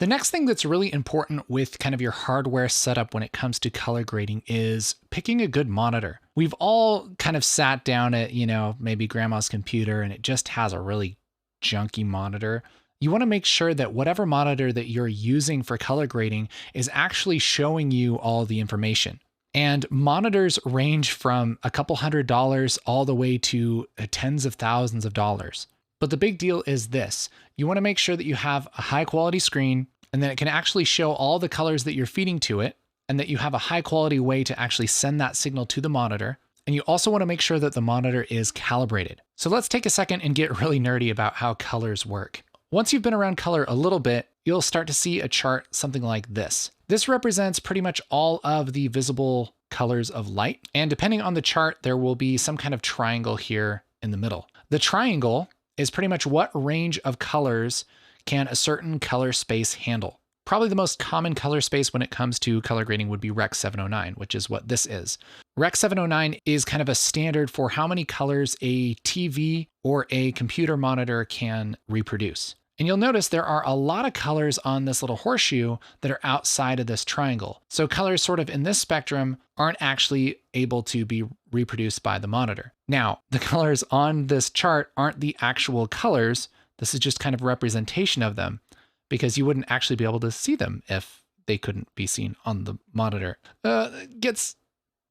The next thing that's really important with kind of your hardware setup when it comes to color grading is picking a good monitor. We've all kind of sat down at, maybe grandma's computer and it just has a really junky monitor. You want to make sure that whatever monitor that you're using for color grading is actually showing you all the information. And monitors range from a couple $100 all the way to tens of thousands of dollars. But the big deal is this: you want to make sure that you have a high quality screen and that it can actually show all the colors that you're feeding to it, and that you have a high quality way to actually send that signal to the monitor. And you also want to make sure that the monitor is calibrated. So let's take a second and get really nerdy about how colors work. Once you've been around color a little bit, you'll start to see a chart something like this. This represents pretty much all of the visible colors of light. And depending on the chart, there will be some kind of triangle here in the middle. The triangle is pretty much what range of colors can a certain color space handle. Probably the most common color space when it comes to color grading would be Rec. 709, which is what this is. Rec. 709 is kind of a standard for how many colors a TV or a computer monitor can reproduce. And you'll notice there are a lot of colors on this little horseshoe that are outside of this triangle. So colors sort of in this spectrum aren't actually able to be reproduced by the monitor. Now, the colors on this chart aren't the actual colors. This is just kind of representation of them, because you wouldn't actually be able to see them if they couldn't be seen on the monitor. It gets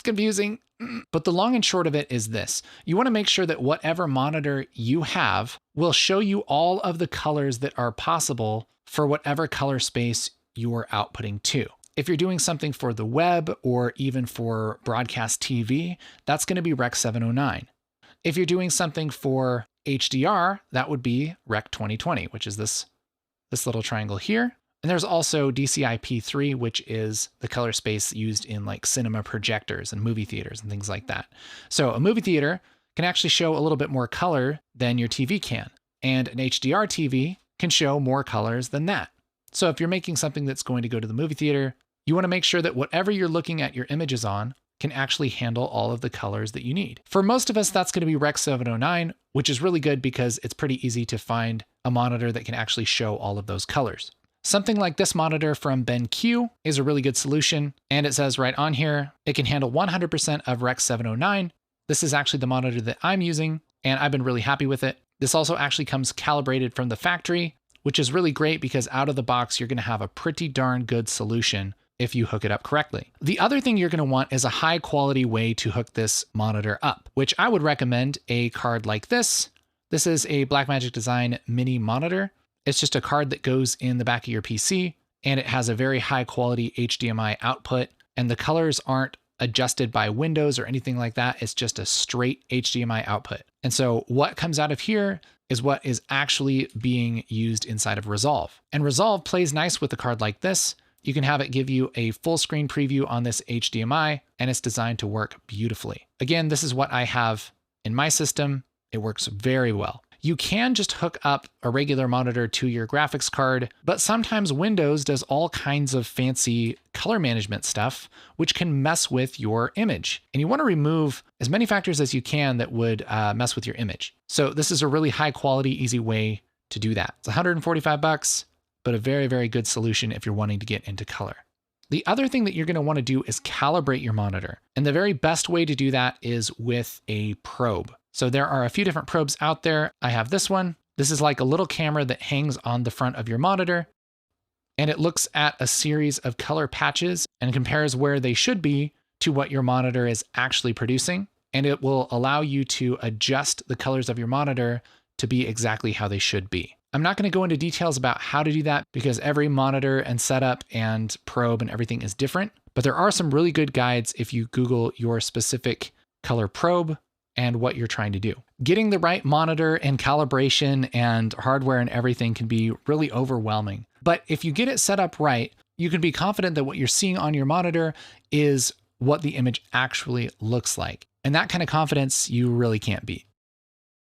confusing. But the long and short of it is this: you want to make sure that whatever monitor you have will show you all of the colors that are possible for whatever color space you're outputting to. If you're doing something for the web or even for broadcast TV, that's going to be Rec. 709. If you're doing something for HDR, that would be Rec. 2020, which is this little triangle here. And there's also Ch.3, which is the color space used in like cinema projectors and movie theaters and things like that. So a movie theater can actually show a little bit more color than your TV can. And an HDR TV can show more colors than that. So if you're making something that's going to go to the movie theater, you want to make sure that whatever you're looking at your images on can actually handle all of the colors that you need. For most of us, that's going to be Rec. 709, which is really good because it's pretty easy to find a monitor that can actually show all of those colors. Something like this monitor from BenQ is a really good solution, and it says right on here, it can handle 100% of Rec. 709. This is actually the monitor that I'm using, and I've been really happy with it. This also actually comes calibrated from the factory, which is really great because out of the box, you're going to have a pretty darn good solution if you hook it up correctly. The other thing you're going to want is a high quality way to hook this monitor up, which I would recommend a card like this. This is a Blackmagic Design mini monitor. It's just a card that goes in the back of your PC, and it has a very high quality HDMI output, and the colors aren't adjusted by windows or anything like that. It's just a straight HDMI output. And so what comes out of here is what is actually being used inside of Resolve. And Resolve plays nice with a card like this. You can have it give you a full screen preview on this HDMI, and it's designed to work beautifully. Again, this is what I have in my system. It works very well. You can just hook up a regular monitor to your graphics card, but sometimes Windows does all kinds of fancy color management stuff, which can mess with your image. And you want to remove as many factors as you can that would mess with your image. So this is a really high quality, easy way to do that. It's $145, but a very, very good solution if you're wanting to get into color. The other thing that you're going to want to do is calibrate your monitor. And the very best way to do that is with a probe. So there are a few different probes out there. I have this one. This is like a little camera that hangs on the front of your monitor, and it looks at a series of color patches and compares where they should be to what your monitor is actually producing. And it will allow you to adjust the colors of your monitor to be exactly how they should be. I'm not going to go into details about how to do that because every monitor and setup and probe and everything is different, but there are some really good guides if you Google your specific color probe and what you're trying to do. Getting the right monitor and calibration and hardware and everything can be really overwhelming. But if you get it set up right, you can be confident that what you're seeing on your monitor is what the image actually looks like. And that kind of confidence you really can't beat.